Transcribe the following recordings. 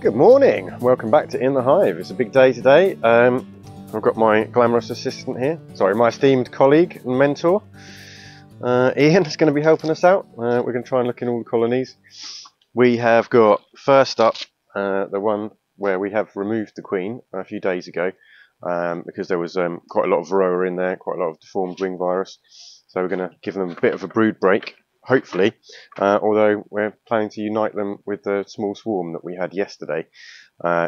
Good morning, welcome back to In the Hive. It's a big day today. I've got my glamorous assistant here, sorry, my esteemed colleague and mentor, Ian, is going to be helping us out. We're going to try and look in all the colonies. We have got, first up, the one where we have removed the queen a few days ago, because there was quite a lot of varroa in there, quite a lot of deformed wing virus. So we're going to give them a bit of a brood break, hopefully, although we're planning to unite them with the small swarm that we had yesterday.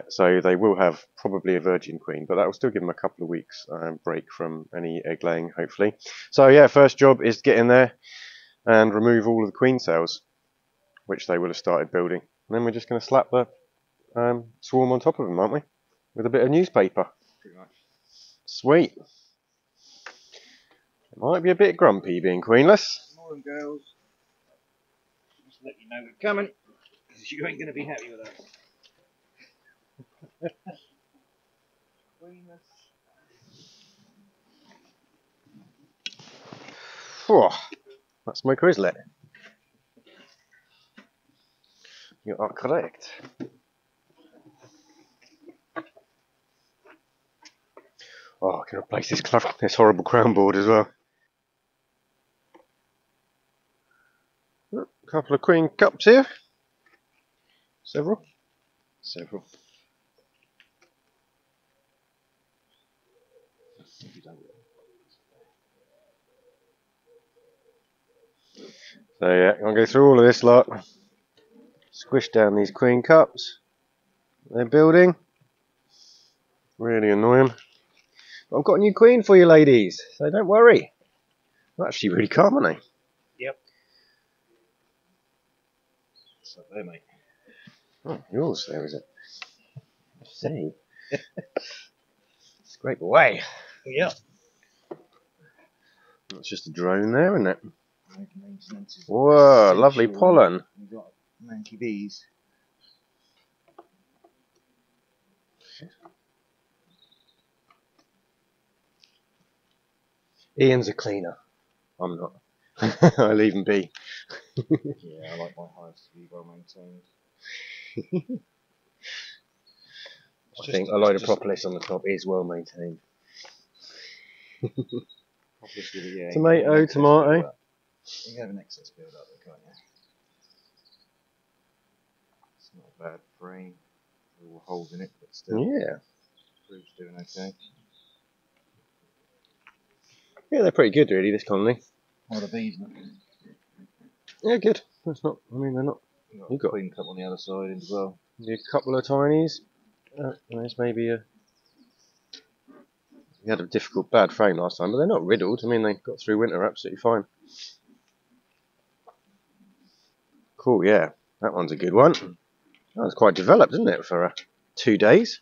So they will have probably a virgin queen, but that will still give them a couple of weeks break from any egg laying, hopefully. So yeah, first job is to get in there and remove all of the queen cells, which they will have started building. And then we're just going to slap the swarm on top of them, aren't we? With a bit of newspaper. Pretty much. Sweet. It might be a bit grumpy being queenless. Morning, girls. Just let you know we're coming, because you ain't going to be happy with us. Queenless. Whew, that smoker is lit. You are correct. Oh, I can replace this horrible crown board as well. A couple of queen cups here. Several. So yeah, I'm going to go through all of this lot. Squish down these queen cups. They're building. Really annoying. But I've got a new queen for you ladies, so don't worry. They're actually really calm, aren't they? Yep. What's up there, mate? Oh, yours there, is it? I see. Scrape away. Yep. That's just a drone there, isn't it? Maintenance is Whoa, essential. lovely pollen. We've got manky bees. Ian's a cleaner. I'm not. I leave him be. Yeah, I like my hives to be well maintained. I think a load of propolis on the top is well maintained. Yeah, Tomato, tomato. You can have an excess build up there, can't you? It's not a bad frame. All holes in it, but still. Yeah. Brood's doing okay. Yeah, they're pretty good really, this colony. How are the bees looking? Yeah, good. That's not, I mean, they're not. You've got a queen cup on the other side as well. A couple of tinies. There's maybe a. We had a difficult, bad frame last time, but they're not riddled. I mean, they got through winter absolutely fine. Cool, yeah. That one's a good one. That was quite developed, isn't it, for 2 days?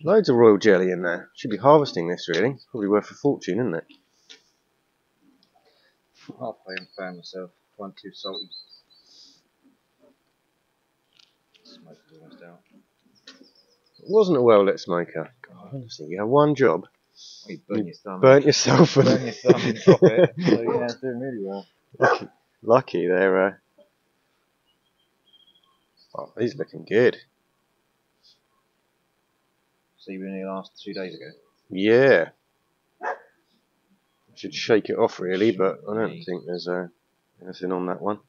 Loads of royal jelly in there. Should be harvesting this, really. Probably worth a fortune, isn't it? Halfway and found myself. One too salty. Smoke is almost out. It wasn't a well-lit smoker. God, honestly, you have one job. Oh, you burn your thumb. Burnt yourself. Burn your thumb and drop it. So yeah, it's doing really well. Lucky they're. Oh, he's looking good. So you were in here last 2 days ago? Yeah. Should shake it off really, but I don't think there's anything on that one.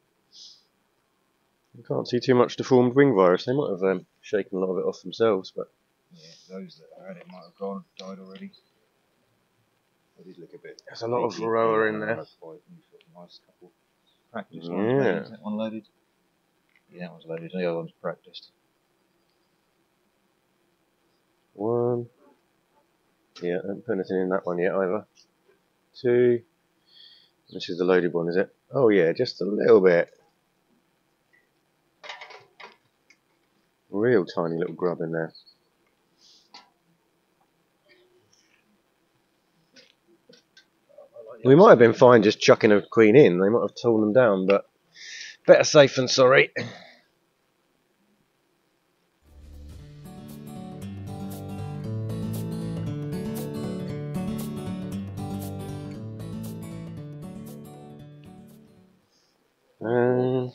You can't see too much deformed wing virus. They might have shaken a lot of it off themselves, but yeah, those that had it might have died already. They did look a bit. There's a lot of varroa in there. Nice couple practiced Yeah. ones. Maybe. Is that one loaded? Yeah, that one's loaded. The other one's practiced. One. Yeah, I haven't put anything in that one yet either. Two. This is the loaded one, is it? Oh yeah, just a little bit. Real tiny little grub in there. We might have been fine just chucking a queen in. They might have torn them down, but better safe than sorry.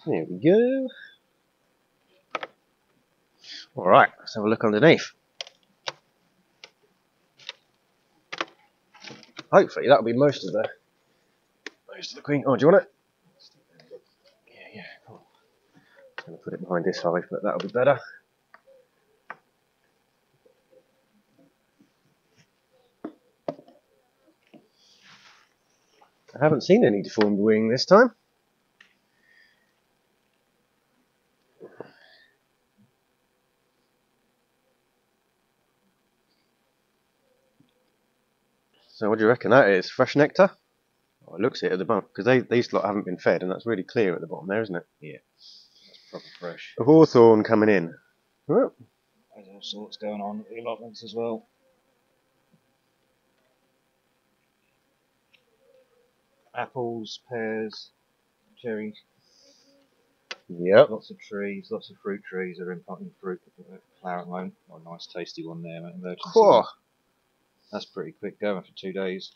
There we go. Alright, let's have a look underneath. Hopefully that'll be most of the queen. Oh, do you want it? Yeah, cool. I'm going to put it behind this hive, but that'll be better. I haven't seen any deformed wing this time. So what do you reckon that is? Fresh nectar? Oh, it looks it at the bottom, because these lot haven't been fed, and that's really clear at the bottom there, isn't it? Yeah, that's proper fresh. A hawthorn coming in. Oh. There's all sorts going on at the allotments as well. Apples, pears, cherries. Yep. Lots of trees, lots of fruit trees are in fruit flower at the moment. Oh, a nice tasty one there, emergency. Cool. That's pretty quick going for 2 days.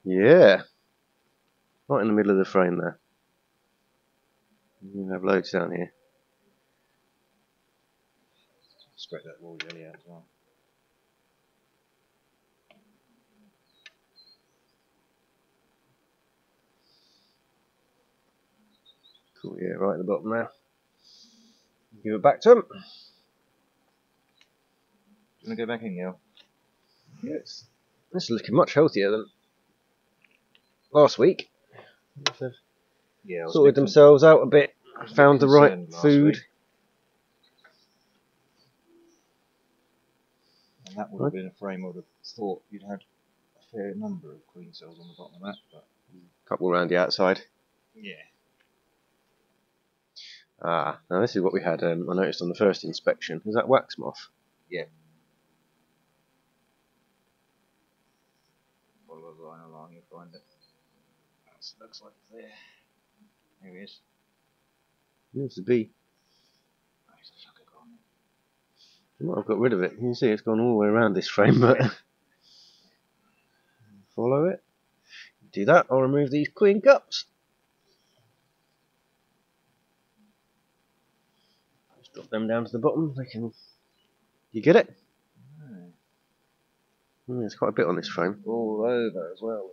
Yeah. Right in the middle of the frame there. You have loads down here. Scrape that raw jelly out as well. Cool, yeah, right at the bottom there. Give it back to him. Do you want to go back in, Gil? Yes. This is looking much healthier than last week. Yeah, Sorted themselves out a bit, found the right food. Week. And that would have been a frame I would have thought you'd had a fair number of queen cells on the bottom of that. But Couple around the outside. yeah. Ah, now this is what we had, I noticed on the first inspection. Is that wax moth? Yeah. Follow the line along, you'll find it. That looks like it's there. There he is. There's the bee. Oh, he's a sucker gone. I've got rid of it. You can see it's gone all the way around this frame, but follow it. Do that, I'll remove these queen cups. Just drop them down to the bottom. They can. You get it? There's quite a bit on this frame. All over as well.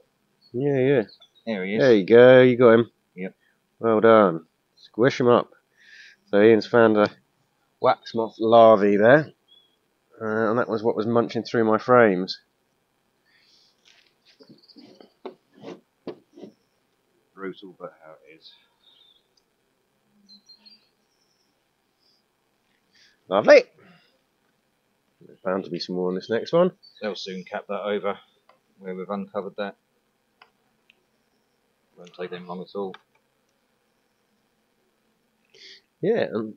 Yeah. There he is. There you go, you got him. Yep. Well done. Squish him up. So Ian's found a wax moth larvae there. And that was what was munching through my frames. Brutal, but how it is. Lovely. There's bound to be some more on this next one. They'll soon cap that over where we've uncovered that. Won't take them long at all. Yeah, and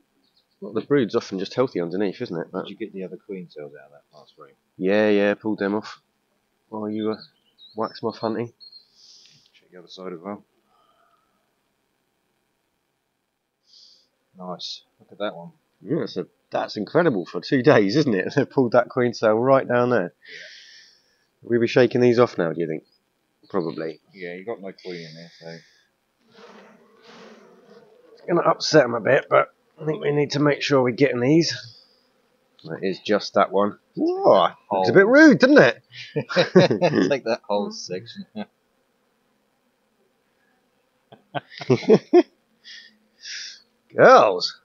the brood's often just healthy underneath, isn't it? But did you get the other queen cells out of that last frame? Yeah, pulled them off while you were wax moth hunting. Check the other side as well. Nice. Look at that one. Yeah, so that's incredible for 2 days, isn't it? They've pulled that queen cell right down there. Yeah. We'll be shaking these off now, do you think? Probably. Yeah, you got no queen in there, so it's going to upset them a bit, but I think we need to make sure we're getting these. That is just that one. Whoa, looks a bit rude, doesn't it? Take that whole section. Girls.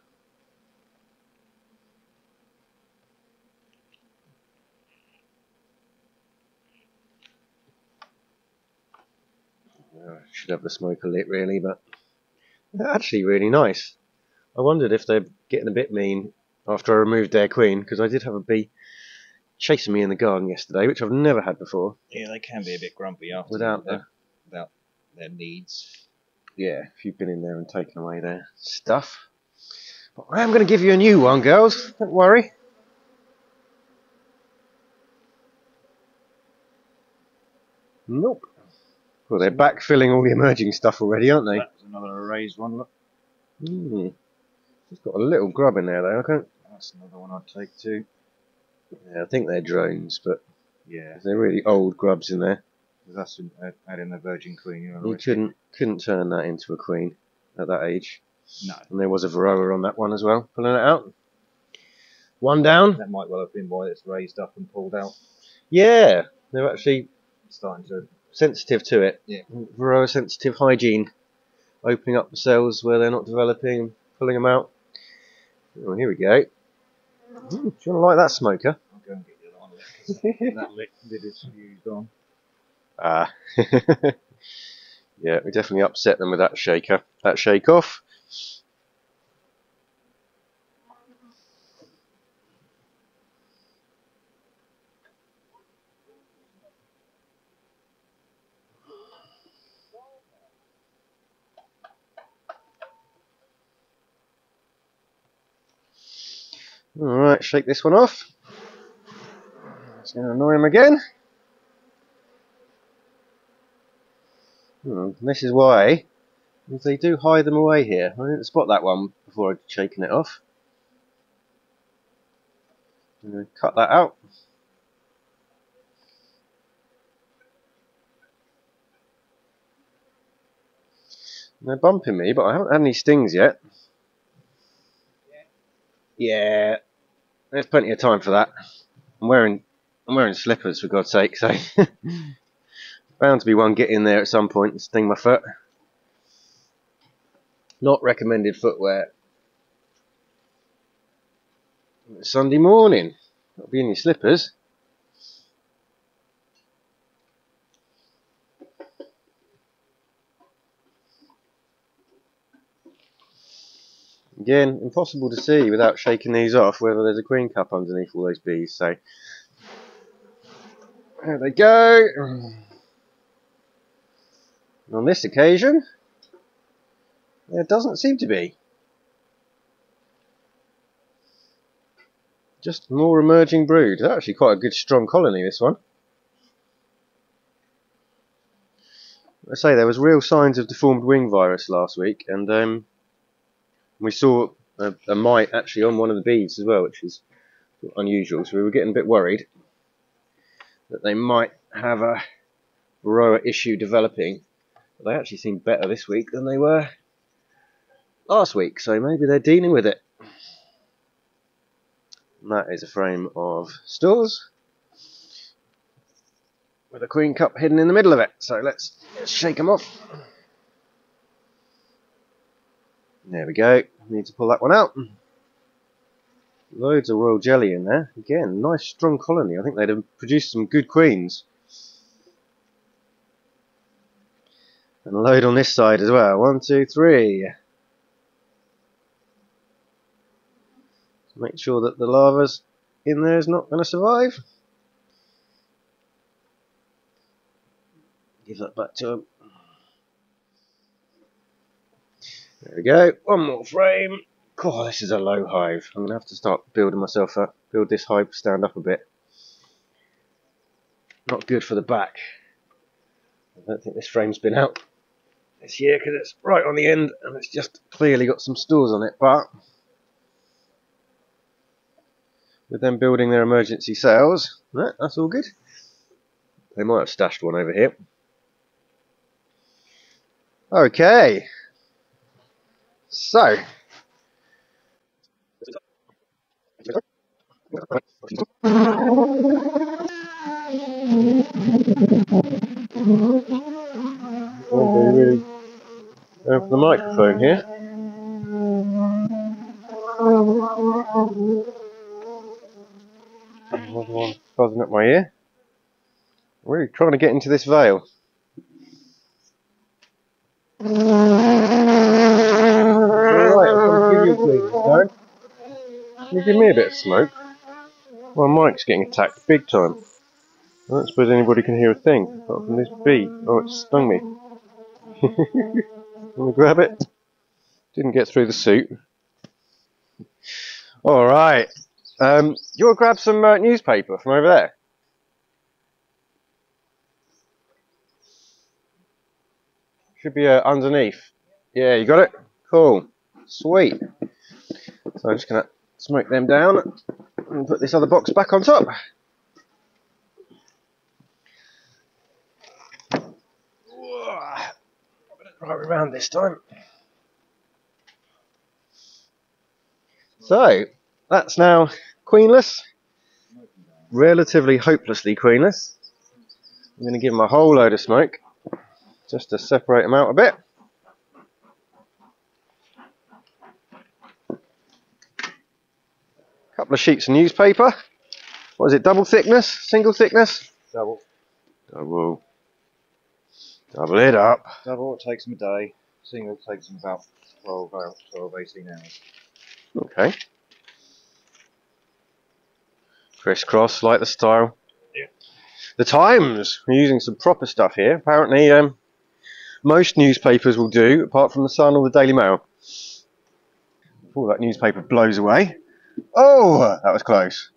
Should have the smoker lit really, but they're actually really nice. I wondered if they're getting a bit mean after I removed their queen, because I did have a bee chasing me in the garden yesterday, which I've never had before. Yeah, they can be a bit grumpy after without their needs. Yeah, if you've been in there and taken away their stuff. But I am going to give you a new one, girls. Don't worry. Nope. Well, they're backfilling all the emerging stuff already, aren't they? That's another raised one, look. It's got a little grub in there, though. Okay. That's another one I'd take too. Yeah, I think they're drones, but yeah, they're really old grubs in there. That's adding the virgin queen. You couldn't turn that into a queen at that age. No. And there was a varroa on that one as well, pulling it out. One down. That might well have been why it's raised up and pulled out. Yeah, they're actually Starting to. sensitive to it. Yeah. Varroa sensitive hygiene. Opening up the cells where they're not developing and pulling them out. Oh, here we go. Do you want to light that smoker? I'll go and get the other one lit, 'cause that lid is fused on. Ah. Yeah, we definitely upset them with that shaker. That shake off. Alright, shake this one off. It's going to annoy him again. This is why they do hide them away here. I didn't spot that one before I'd shaken it off. I'm going to cut that out. They're bumping me, but I haven't had any stings yet. Yeah, there's plenty of time for that. I'm wearing slippers, for God's sake, so bound to be one get in there at some point and sting my foot. Not recommended footwear. It's Sunday morning. That'll be in your slippers. Again, impossible to see without shaking these off whether there's a queen cup underneath all those bees. So there they go. And on this occasion, there doesn't seem to be. Just more emerging brood. It's actually quite a good strong colony, this one. I say there was real signs of deformed wing virus last week, and we saw a mite actually on one of the bees as well, which is unusual. So we were getting a bit worried that they might have a varroa issue developing. But they actually seem better this week than they were last week, so maybe they're dealing with it. And that is a frame of stores with a queen cup hidden in the middle of it. So let's shake them off. There we go. Need to pull that one out. Loads of royal jelly in there. Again, nice strong colony. I think they'd have produced some good queens. And a load on this side as well. 1, 2, 3. Make sure that the larva's in there is not going to survive. Give that back to him. There we go. One more frame. God, this is a low hive. I'm going to have to start building myself up. Build this hive stand up a bit. Not good for the back. I don't think this frame's been out this year because it's right on the end and it's just clearly got some stores on it, but with them building their emergency cells, that's all good. They might have stashed one over here. Okay, so really going for the microphone here. Another one buzzing up my ear. Really trying to get into this veil. Alright, I'll give you a clue this time. Can you give me a bit of smoke? My mic's getting attacked big time. I don't suppose anybody can hear a thing apart from this bee. Oh, it stung me. Want to grab it? Didn't get through the suit. Alright. You want to grab some newspaper from over there? Should be underneath. Yeah, you got it? Cool. Sweet. So I'm just going to smoke them down and put this other box back on top. Right around this time. So that's now queenless, relatively hopelessly queenless. I'm going to give them a whole load of smoke just to separate them out a bit. Couple of sheets of newspaper. What is it, double thickness, single thickness? Double. Double. Double it up. Double, it takes them a day. Single takes them about 12, 18 hours. Okay. Crisscross, like the style. Yeah. The Times, we're using some proper stuff here. Apparently, most newspapers will do, apart from the Sun or the Daily Mail. Oh, that newspaper blows away. Oh, that was close.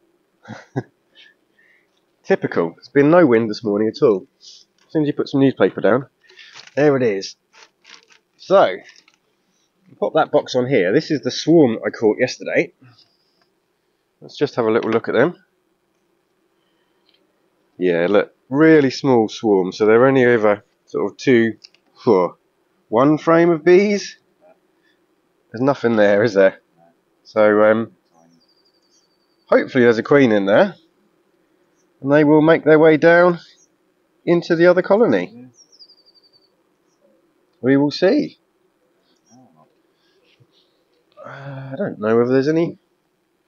Typical. There's been no wind this morning at all. As soon as you put some newspaper down, there it is. So, pop that box on here. This is the swarm that I caught yesterday. Let's just have a little look at them. Yeah, look, really small swarm. So they're only over sort of one frame of bees. There's nothing there, is there? So hopefully there's a queen in there, and they will make their way down into the other colony. We will see. I don't know whether there's any.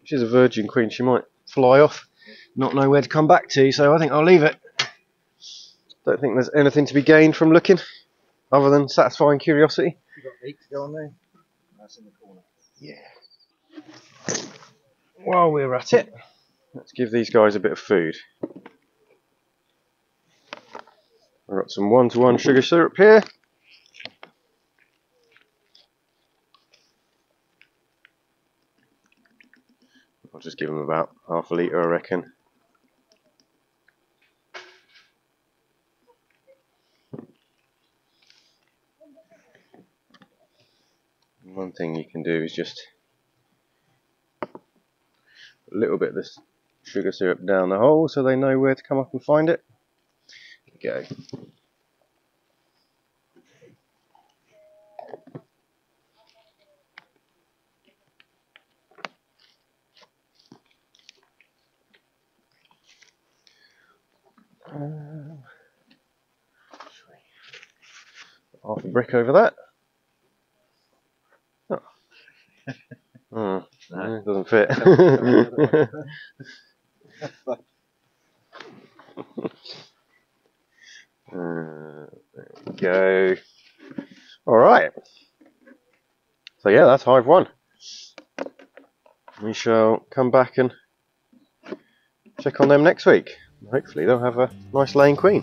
She's a virgin queen, she might fly off, not know where to come back to, so I think I'll leave it. Don't think there's anything to be gained from looking, other than satisfying curiosity. You got meat to go on there? That's in the corner. Yeah. While we're at it, let's give these guys a bit of food. I've got some 1-to-1 sugar syrup here. I'll just give them about half a litre, I reckon. One thing you can do is just put a little bit of this sugar syrup down the hole so they know where to come up and find it. There you go. Half a brick over that. Oh. No, it doesn't fit. There we go. Alright. So yeah, that's Hive 1. We shall come back and check on them next week. Hopefully they'll have a nice laying queen.